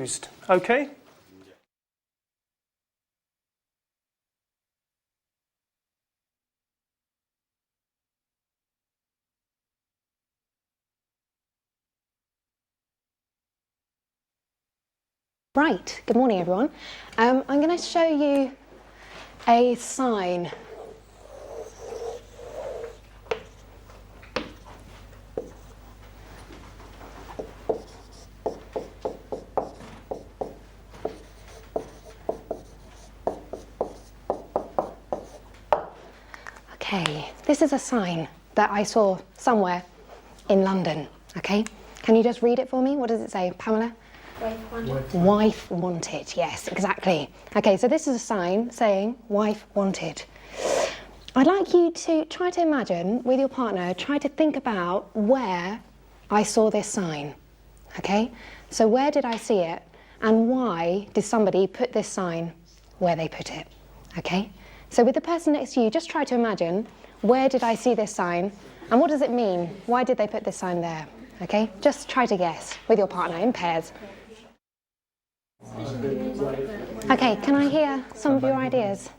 used. Okay? Right, good morning everyone. I'm going to show you a sign. Okay, this is a sign that I saw somewhere in London, okay? Can you just read it for me? What does it say, Pamela? Wife wanted. Wife wanted, yes, exactly. Okay, so this is a sign saying wife wanted. I'd like you to try to imagine with your partner, try to think about where I saw this sign, okay? So where did I see it and why did somebody put this sign where they put it, okay? So with the person next to you, just try to imagine where did I see this sign and what does it mean? Why did they put this sign there, okay? Just try to guess with your partner in pairs. Okay, can I hear some of your ideas?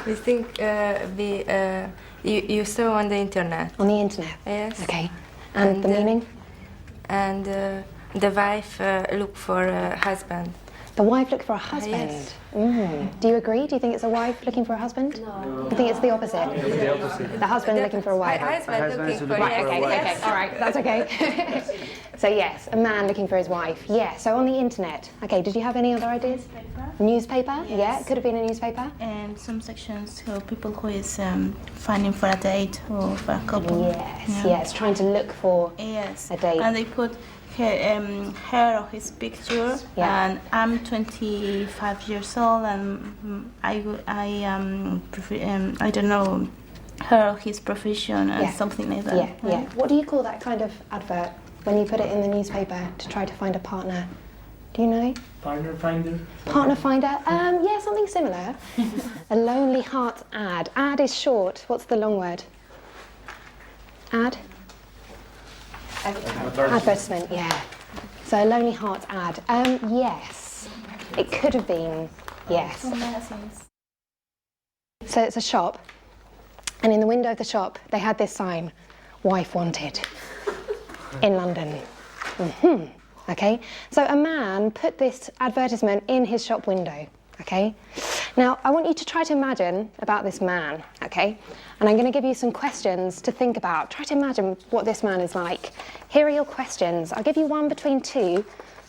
We think you saw on the internet. On the internet? Yes. Okay, and the meaning? And the wife look for a husband. The wife looked for a husband? Yes. Do you agree? Do you think it's a wife looking for a husband? No. You think it's the opposite? The opposite. The husband looking for a wife? Husband looking for Right, okay, yes. okay, all right, that's okay. So yes, a man looking for his wife. Yeah, so on the internet. Okay, did you have any other ideas? Newspaper? Yes. Yeah, it could have been a newspaper. And some sections for people who is finding for a date or for a couple. Yes, Yeah. yes, trying to look for Yes. a date. And they put her or his picture. Yeah. And I'm 25 years old, and I don't know her or his profession and Yeah. something like that. Yeah, yeah. What do you call that kind of advert when you put it in the newspaper to try to find a partner? Do you know? Partner finder. Partner finder? Yeah, something similar. A lonely heart ad. Ad is short. What's the long word? Ad? Advertisement, yeah. So a lonely heart ad. Yes. It could have been, yes. Some magazines. So it's a shop, and in the window of the shop, they had this sign, wife wanted, in London. Okay, so a man put this advertisement in his shop window, okay? Now, I want you to try to imagine about this man, okay? And I'm going to give you some questions to think about. Try to imagine what this man is like. Here are your questions. I'll give you one between two,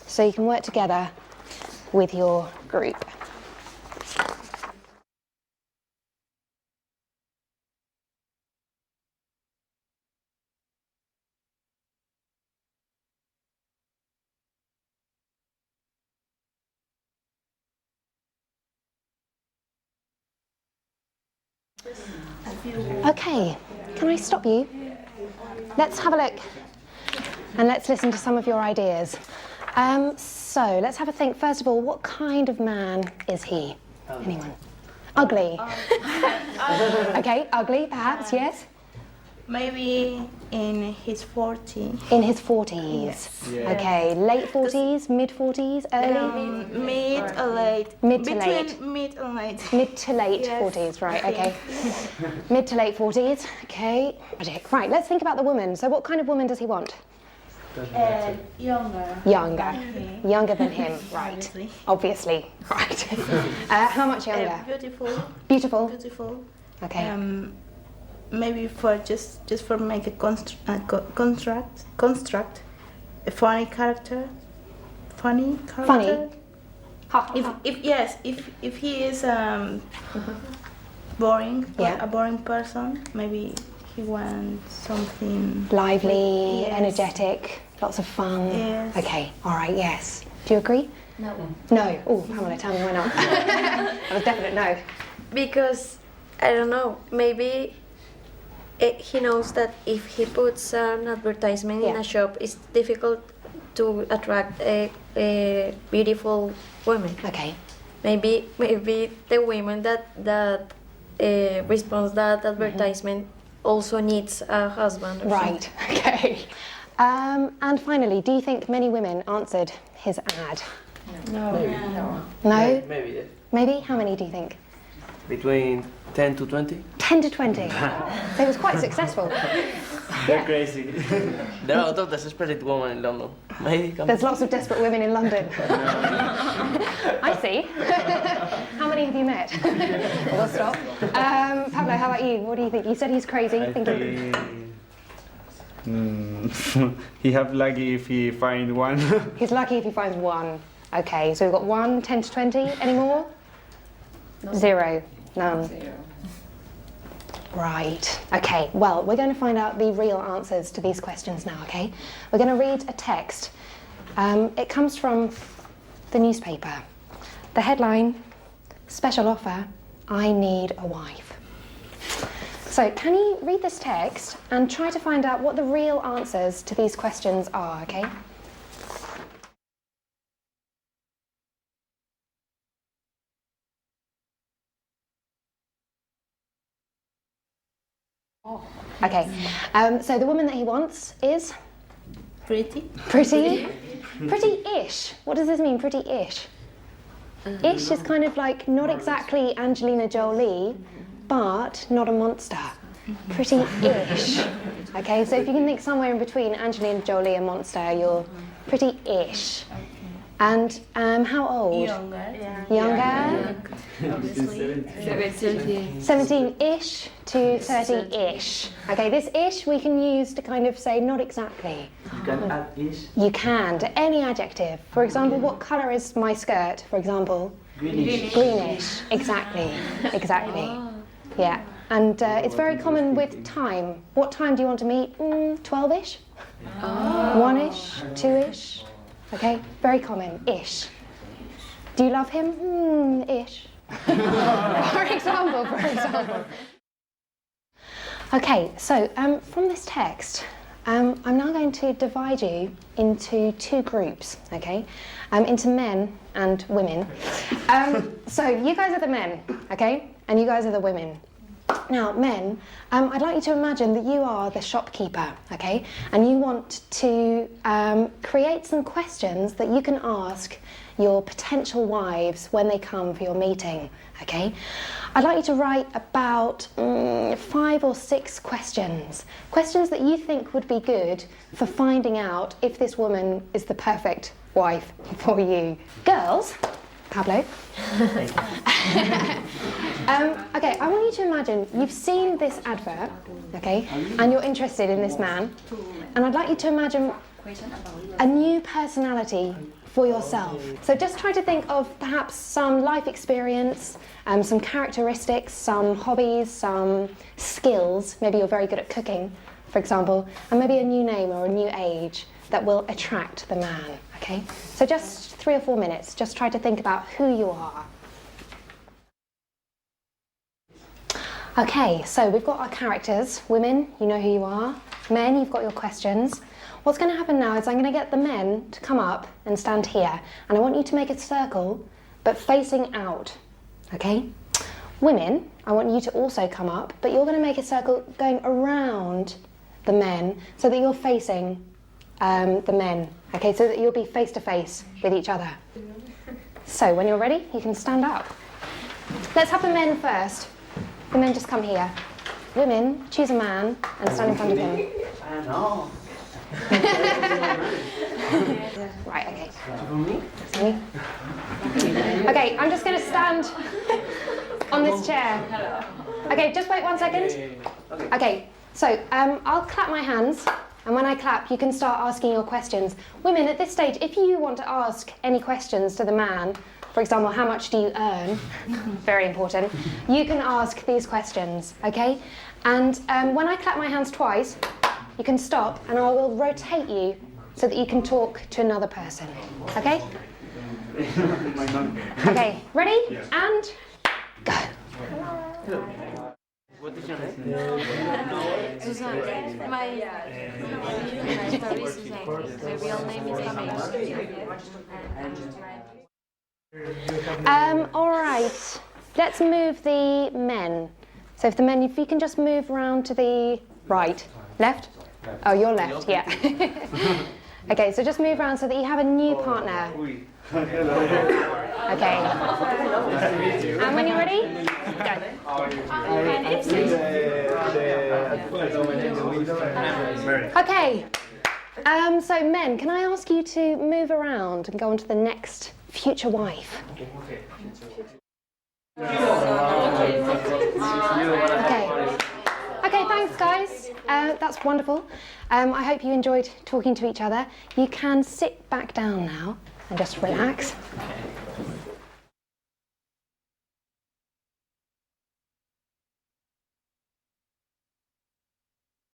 so you can work together with your group. Okay, can I stop you? Let's have a look and let's listen to some of your ideas. So let's have a think. First of all, what kind of man is he? Anyone? Ugly. Okay, ugly perhaps, yes? Maybe in his 40s. In his 40s. Yeah. Okay, late 40s, mid 40s, early? Mid or late. Mid to Between late. mid and late. Mid to late Yes. 40s, right, okay. Mid to late 40s, okay. Right, let's think about the woman. So what kind of woman does he want? Younger. Younger. Okay. Younger than him, right. Obviously. Obviously, right. How much younger? Beautiful. Beautiful. Beautiful. Okay. Maybe for just for make a construct a funny character. Funny character. Funny. If he is boring, Yeah. a boring person, maybe he wants something Lively, Yes. energetic, lots of fun. Yes. Okay, all right, yes. Do you agree? No. No. Oh, Pamela, tell me why not. That was a definite no. Because I don't know, maybe he knows that if he puts an advertisement in Yeah. a shop, it's difficult to attract a beautiful women. Okay. Maybe the women that responds that advertisement also needs a husband. Or Right, okay. And finally, do you think many women answered his ad? Maybe. No? Maybe, yes. Maybe? How many do you think? Between 10 to 20. 10 to 20. So it was quite successful. They're crazy. There are a lot of desperate women in London. Maybe. There's lots of desperate women in London. I see. How many have you met? We'll stop. Pablo, how about you? What do you think? You said he's crazy. He have lucky if he find one. He's lucky if he finds one. Okay, so we've got 1, 10 to 20. Any more? No. 0. None. 0. Right. Okay, well, we're going to find out the real answers to these questions now, okay? We're going to read a text. It comes from the newspaper. The headline, special offer, I need a wife. So can you read this text and try to find out what the real answers to these questions are, okay? Okay, so the woman that he wants is? Pretty. Pretty? Pretty-ish. What does this mean, pretty-ish? Ish is kind of like not exactly Angelina Jolie, but not a monster. Pretty-ish. Okay, so if you can think somewhere in between Angelina Jolie and monster, you're pretty-ish. And how old? Younger. Younger? Obviously. 17-ish to 30-ish. Okay, this ish we can use to kind of say not exactly. You can add ish. You can, to any adjective. For example, what colour is my skirt, for example? Greenish. Greenish. Exactly. Exactly. Yeah. And it's very common with time. What time do you want to meet? 12-ish? 1-ish? 2-ish? Okay, very common. Ish. Do you love him? Ish. For example. Okay, so from this text, I'm now going to divide you into 2 groups, okay? Into men and women. So you guys are the men, okay? And you guys are the women. Now, men, I'd like you to imagine that you are the shopkeeper, okay? And you want to create some questions that you can ask your potential wives when they come for your meeting, okay? I'd like you to write about 5 or 6 questions. Questions that you think would be good for finding out if this woman is the perfect wife for you. Girls, Pablo. Okay, I want you to imagine you've seen this advert, okay, and you're interested in this man, and I'd like you to imagine a new personality for yourself. So just try to think of perhaps some life experience, some characteristics, some hobbies, some skills. Maybe you're very good at cooking, for example, and maybe a new name or a new age that will attract the man, okay? So just 3 or 4 minutes, just try to think about who you are. Okay, so we've got our characters. Women, you know who you are. Men, you've got your questions. What's going to happen now is I'm going to get the men to come up and stand here, and I want you to make a circle, but facing out, okay? Women, I want you to also come up, but you're going to make a circle going around the men so that you're facing the men, okay? So that you'll be face to face with each other. So when you're ready, you can stand up. Let's have the men first. The men just come here. Women, choose a man and stand in front of him. I know. Right, okay. Me? Okay, I'm just going to stand on this chair. Okay, just wait 1 second. Okay, so I'll clap my hands, and when I clap, you can start asking your questions. Women, at this stage, if you want to ask any questions to the man, for example, how much do you earn? Very important. You can ask these questions, okay? And when I clap my hands twice, you can stop and I will rotate you so that you can talk to another person, okay? Okay, ready? Yes. And go. What is your name? Susan, my story is Susan. My real name is Pamela. All right, let's move the men. So if the men, if you can just move round to the right. Left? Oh, you're left, yeah. Okay, so just move around so that you have a new partner. Okay. And when you're ready, go. Okay. So men, can I ask you to move around and go on to the next future wife? Okay. Okay, thanks guys. That's wonderful. I hope you enjoyed talking to each other. You can sit back down now and just relax.